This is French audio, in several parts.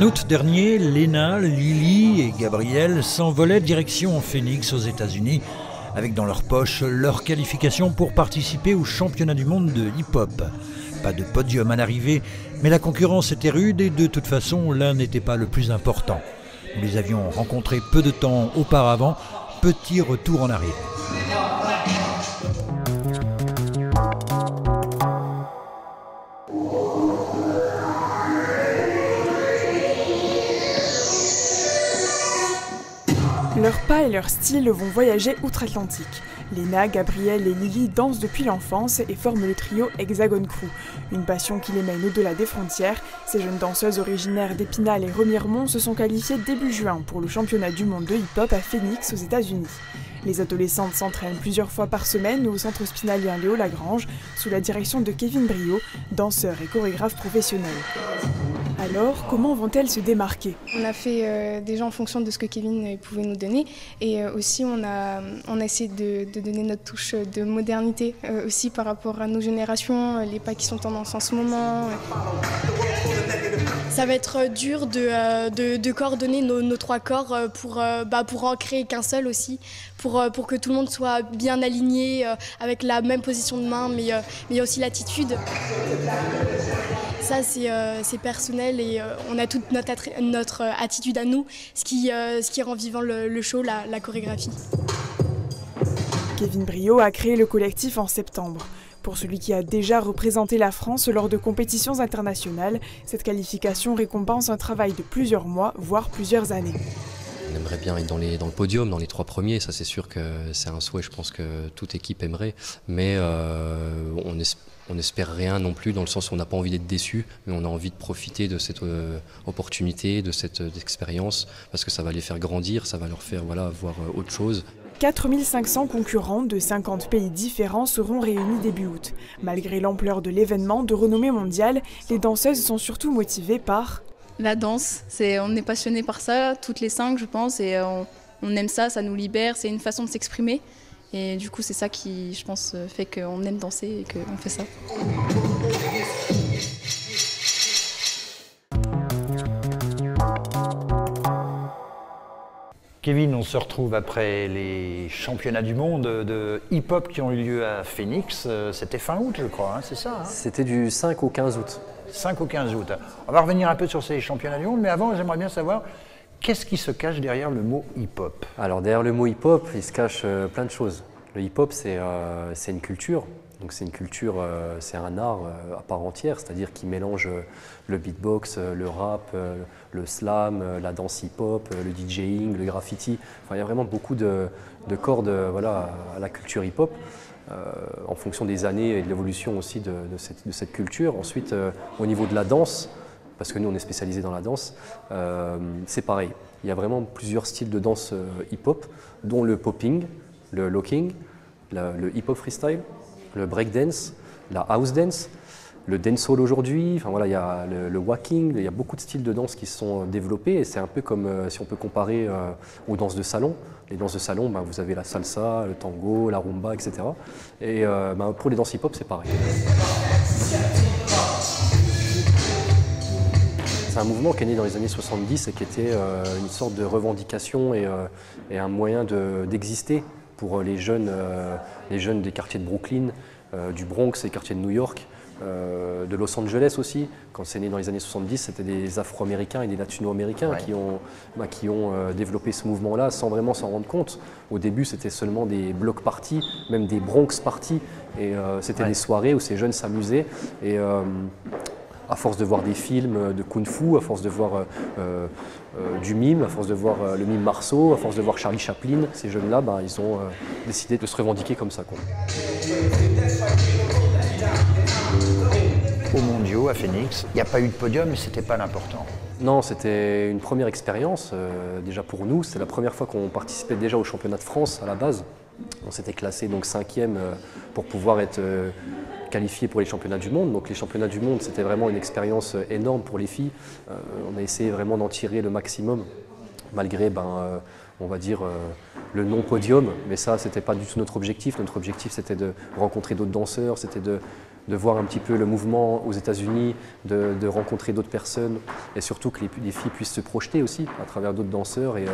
d'août dernier, Léna, Lily et Gabrielle s'envolaient direction Phoenix aux États-Unis avec dans leur poche leur qualification pour participer au championnat du monde de hip-hop. Pas de podium à l'arrivée, mais la concurrence était rude et de toute façon, l'un n'était pas le plus important. Nous les avions rencontrés peu de temps auparavant. Petit retour en arrière. Leurs pas et leur style vont voyager outre-Atlantique. Léna, Gabrielle et Lily dansent depuis l'enfance et forment le trio Hexagon Crew, une passion qui les mène au-delà des frontières. Ces jeunes danseuses originaires d'Épinal et Remiremont se sont qualifiées début juin pour le championnat du monde de hip-hop à Phoenix aux États-Unis. Les adolescentes s'entraînent plusieurs fois par semaine au centre hospitalier Léo Lagrange, sous la direction de Kevin Brio, danseur et chorégraphe professionnel. Alors, comment vont-elles se démarquer? On a fait déjà en fonction de ce que Kevin pouvait nous donner et aussi on a essayé de donner notre touche de modernité aussi par rapport à nos générations, les pas qui sont tendance en ce moment. Ça va être dur de coordonner nos trois corps pour en créer qu'un seul aussi, pour que tout le monde soit bien aligné avec la même position de main, mais il y a aussi l'attitude. Ça, c'est personnel et on a toute notre attitude à nous, ce qui rend vivant le show, la chorégraphie. Kevin Brio a créé le collectif en septembre. Pour celui qui a déjà représenté la France lors de compétitions internationales, cette qualification récompense un travail de plusieurs mois, voire plusieurs années. On aimerait bien être dans le podium, dans les 3 premiers, ça c'est sûr que c'est un souhait, je pense que toute équipe aimerait, mais on n'espère rien non plus dans le sens où on n'a pas envie d'être déçu, mais on a envie de profiter de cette opportunité, de cette expérience, parce que ça va les faire grandir, ça va leur faire voir autre chose. 4500 concurrents de 50 pays différents seront réunis début août. Malgré l'ampleur de l'événement de renommée mondiale, les danseuses sont surtout motivées par la danse. On est passionnés par ça, toutes les 5 je pense, et on aime ça, ça nous libère, c'est une façon de s'exprimer. Et du coup c'est ça qui, je pense, fait qu'on aime danser et qu'on fait ça. Kevin, on se retrouve après les championnats du monde de hip-hop qui ont eu lieu à Phoenix. C'était fin août, je crois, hein, c'est ça hein? C'était du 5 au 15 août. 5 au 15 août. On va revenir un peu sur ces championnats du monde, mais avant, j'aimerais bien savoir qu'est-ce qui se cache derrière le mot hip-hop? Alors derrière le mot hip-hop, il se cache plein de choses. Le hip-hop, c'est une culture. Donc c'est une culture, c'est un art à part entière, c'est-à-dire qui mélange le beatbox, le rap, le slam, la danse hip-hop, le DJing, le graffiti. Enfin, il y a vraiment beaucoup de cordes à la culture hip-hop, en fonction des années et de l'évolution aussi de cette culture. Ensuite, au niveau de la danse, parce que nous on est spécialisé dans la danse, c'est pareil. Il y a vraiment plusieurs styles de danse hip-hop, dont le popping, le locking, le hip-hop freestyle, le breakdance, la house dance, le dancehall aujourd'hui, enfin voilà, il y a le walking, il y a beaucoup de styles de danse qui se sont développés et c'est un peu comme si on peut comparer aux danses de salon. Les danses de salon, vous avez la salsa, le tango, la rumba, etc. Et pour les danses hip-hop, c'est pareil. C'est un mouvement qui est né dans les années 70 et qui était une sorte de revendication et un moyen d'exister pour les jeunes des quartiers de Brooklyn, du Bronx et quartiers de New York, de Los Angeles aussi. Quand c'est né dans les années 70, c'était des Afro-Américains et des Latino-Américains qui ont développé ce mouvement-là sans vraiment s'en rendre compte. Au début, c'était seulement des block parties, même des Bronx parties, et c'était des soirées où ces jeunes s'amusaient. Et à force de voir des films de kung-fu, à force de voir du mime, à force de voir le mime Marceau, à force de voir Charlie Chaplin, ces jeunes-là, ils ont décidé de se revendiquer comme ça, quoi. Aux mondiaux, à Phoenix, il n'y a pas eu de podium, mais ce n'était pas l'important. Non, c'était une première expérience, déjà pour nous. C'était la première fois qu'on participait déjà au championnat de France à la base. On s'était classé donc 5e pour pouvoir être qualifié pour les championnats du monde. Donc les championnats du monde, c'était vraiment une expérience énorme pour les filles. On a essayé vraiment d'en tirer le maximum, malgré, on va dire, le non-podium. Mais ça, c'était pas du tout notre objectif. Notre objectif, c'était de rencontrer d'autres danseurs, c'était de de voir un petit peu le mouvement aux États-Unis, de rencontrer d'autres personnes et surtout que les filles puissent se projeter aussi à travers d'autres danseurs et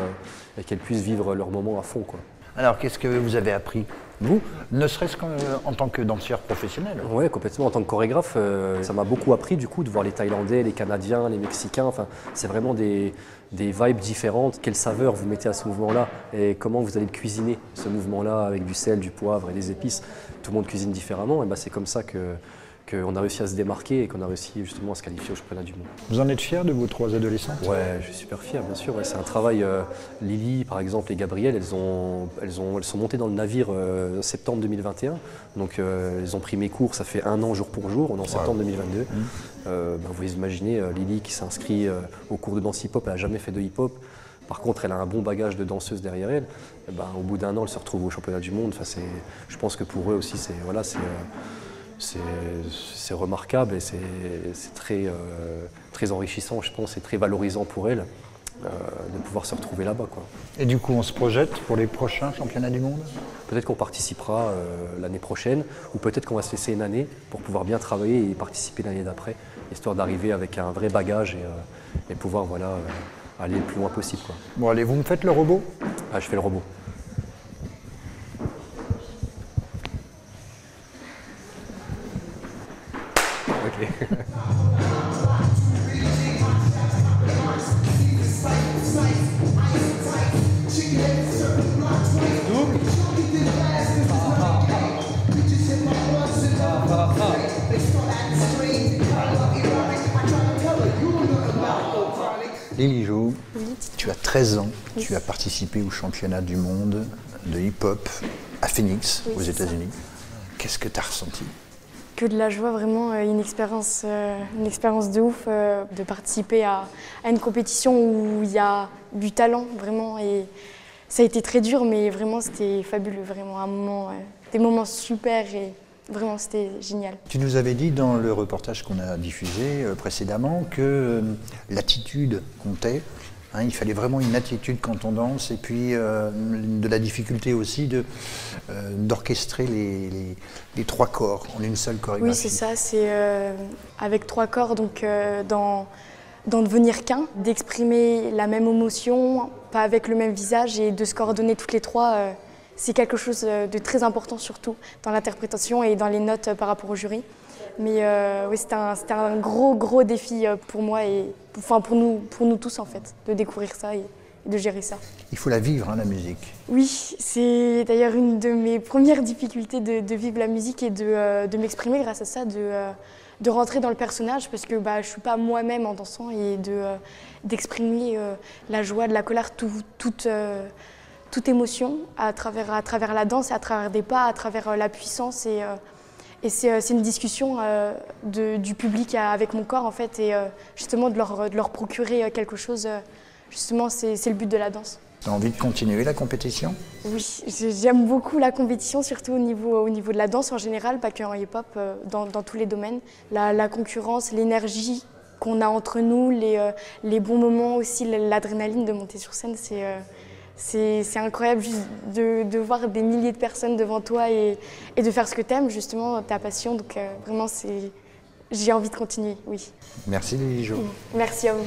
qu'elles puissent vivre leur moment à fond, quoi. Alors, qu'est-ce que vous avez appris, vous, ne serait-ce qu'en tant que danseur professionnel? Oui, complètement. En tant que chorégraphe, ça m'a beaucoup appris du coup de voir les Thaïlandais, les Canadiens, les Mexicains. Enfin, c'est vraiment des vibes différentes. Quelle saveur vous mettez à ce mouvement-là et comment vous allez le cuisiner, ce mouvement-là, avec du sel, du poivre et des épices. Tout le monde cuisine différemment. Et ben, c'est comme ça qu'on a réussi à se démarquer et qu'on a réussi justement à se qualifier au championnat du monde. Vous en êtes fier de vos 3 adolescentes? Ouais, je suis super fier, bien sûr. Ouais, c'est un travail. Lily, par exemple, et Gabrielle, elles sont montées dans le navire en septembre 2021. Donc, elles ont pris mes cours, ça fait 1 an jour pour jour. On est en septembre 2022. Vous imaginez, Lily qui s'inscrit au cours de danse hip-hop, elle n'a jamais fait de hip-hop. Par contre, elle a un bon bagage de danseuse derrière elle. Et au bout d'1 an, elle se retrouve au championnat du monde. Enfin, je pense que pour eux aussi, c'est remarquable et c'est très enrichissant, je pense, et très valorisant pour elle de pouvoir se retrouver là-bas, quoi. Et du coup, on se projette pour les prochains championnats du monde? Peut-être qu'on participera l'année prochaine, ou peut-être qu'on va se laisser une année pour pouvoir bien travailler et participer l'année d'après, histoire d'arriver avec un vrai bagage et pouvoir aller le plus loin possible, quoi. Bon, allez, vous me faites le robot? Ah, je fais le robot. Ok. Lily Jo, tu as 13 ans, tu as participé au championnat du monde de hip-hop à Phoenix, aux États-Unis. Qu'est-ce que tu as ressenti? Que de la joie, vraiment une expérience de ouf, de participer à une compétition où il y a du talent, vraiment. Et ça a été très dur, mais vraiment c'était fabuleux, vraiment des moments super et vraiment c'était génial. Tu nous avais dit dans le reportage qu'on a diffusé précédemment que l'attitude comptait. Il fallait vraiment une attitude quand on danse et puis de la difficulté aussi d'orchestrer les 3 corps en une seule chorégraphie. Oui, c'est ça, c'est avec 3 corps, donc dans devenir qu'un, d'exprimer la même émotion, pas avec le même visage et de se coordonner toutes les 3, c'est quelque chose de très important surtout dans l'interprétation et dans les notes par rapport au jury. Mais oui, c'était un gros défi pour moi et enfin pour nous tous en fait, de découvrir ça et de gérer ça. Il faut la vivre, la musique. Oui, c'est d'ailleurs une de mes premières difficultés de vivre la musique et de m'exprimer grâce à ça, de rentrer dans le personnage parce que je suis pas moi-même en dansant et d'exprimer la joie, de la colère, toute émotion à travers la danse, à travers des pas, à travers la puissance et c'est une discussion du public avec mon corps en fait et justement de leur procurer quelque chose, justement c'est le but de la danse. Tu as envie de continuer la compétition? Oui, j'aime beaucoup la compétition, surtout au niveau de la danse en général, pas qu'en hip-hop, dans tous les domaines. La concurrence, l'énergie qu'on a entre nous, les bons moments aussi, l'adrénaline de monter sur scène, c'est incroyable juste de voir des milliers de personnes devant toi et de faire ce que tu aimes, justement, ta passion. Donc vraiment, j'ai envie de continuer, oui. Merci Lily Jo. Merci à vous.